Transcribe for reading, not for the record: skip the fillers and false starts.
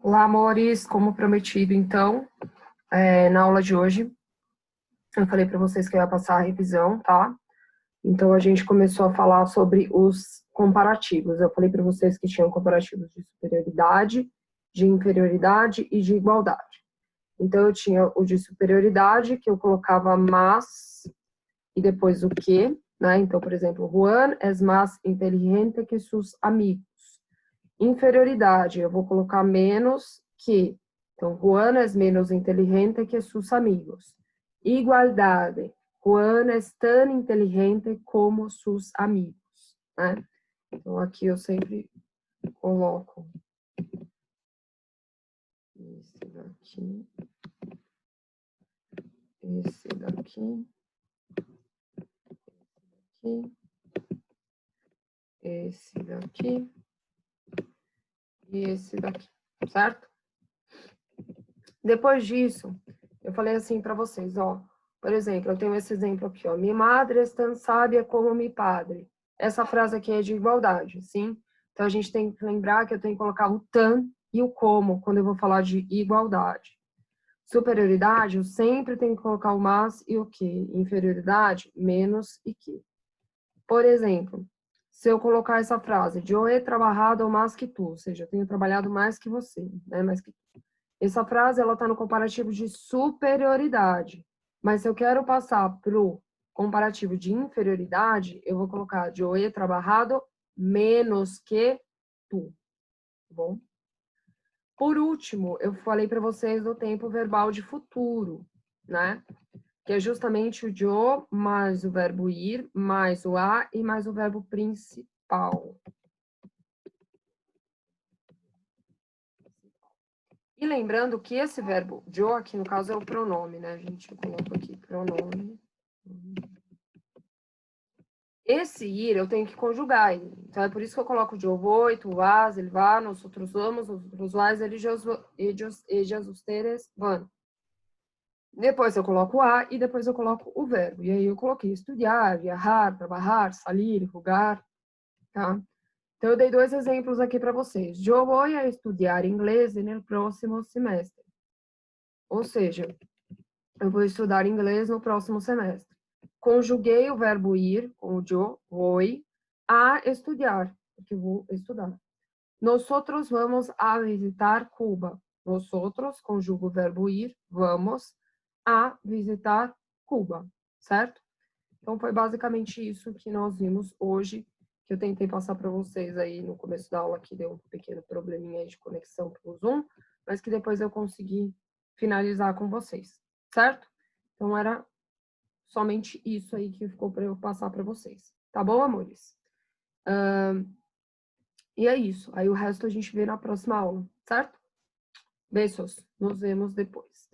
Olá, amores, como prometido, então, na aula de hoje, eu falei para vocês que eu ia passar a revisão, tá? Então, a gente começou a falar sobre os comparativos. Eu falei para vocês que tinham comparativos de superioridade, de inferioridade e de igualdade. Então, eu tinha o de superioridade, que eu colocava mas e depois o que, né? Então, por exemplo, Juan es más inteligente que sus amigos. Inferioridade, eu vou colocar menos que. Então, Juan é menos inteligente que seus amigos. Igualdade, Juan é tão inteligente como seus amigos, né? Então, aqui eu sempre coloco esse daqui, esse daqui, esse daqui e esse daqui, certo? Depois disso, eu falei assim para vocês, ó, por exemplo, eu tenho esse exemplo aqui, ó, mi madre es tan sabia como mi padre. Essa frase aqui é de igualdade, sim? Então, a gente tem que lembrar que eu tenho que colocar o tan e o como quando eu vou falar de igualdade. Superioridade, eu sempre tenho que colocar o mas e o que. Inferioridade, menos e que. Por exemplo, se eu colocar essa frase, yo he trabajado más que tu, ou seja, eu tenho trabalhado mais que você, né, mais que tu. Essa frase, ela está no comparativo de superioridade. Mas se eu quero passar para o comparativo de inferioridade, eu vou colocar yo he trabajado menos que tu. Tá bom? Por último, eu falei para vocês do tempo verbal de futuro, né? Que é justamente o yo mais o verbo ir, mais o a e mais o verbo principal. E lembrando que esse verbo yo aqui, no caso, é o pronome, né, gente? Eu coloco aqui pronome. Esse ir eu tenho que conjugar. Então, é por isso que eu coloco yo voy, tu vas, ele va, nosotros vamos, nosotros vais, ellos, ustedes van. Depois eu coloco o a e depois eu coloco o verbo. E aí eu coloquei estudar, viajar, trabalhar, salir, jogar, tá? Então, eu dei 2 exemplos aqui para vocês. Eu vou estudar inglês no próximo semestre. Ou seja, eu vou estudar inglês no próximo semestre. Conjuguei o verbo ir, com o yo, voy, a estudar, porque eu vou estudar. Nosotros vamos a visitar Cuba. Nosotros, conjugo o verbo ir, vamos a visitar Cuba, certo? Então, foi basicamente isso que nós vimos hoje, que eu tentei passar para vocês aí no começo da aula, que deu um pequeno probleminha aí de conexão pelo Zoom, mas que depois eu consegui finalizar com vocês, certo? Então, era somente isso aí que ficou para eu passar para vocês. Tá bom, amores? E é isso. Aí o resto a gente vê na próxima aula, certo? Beijos. Nos vemos depois.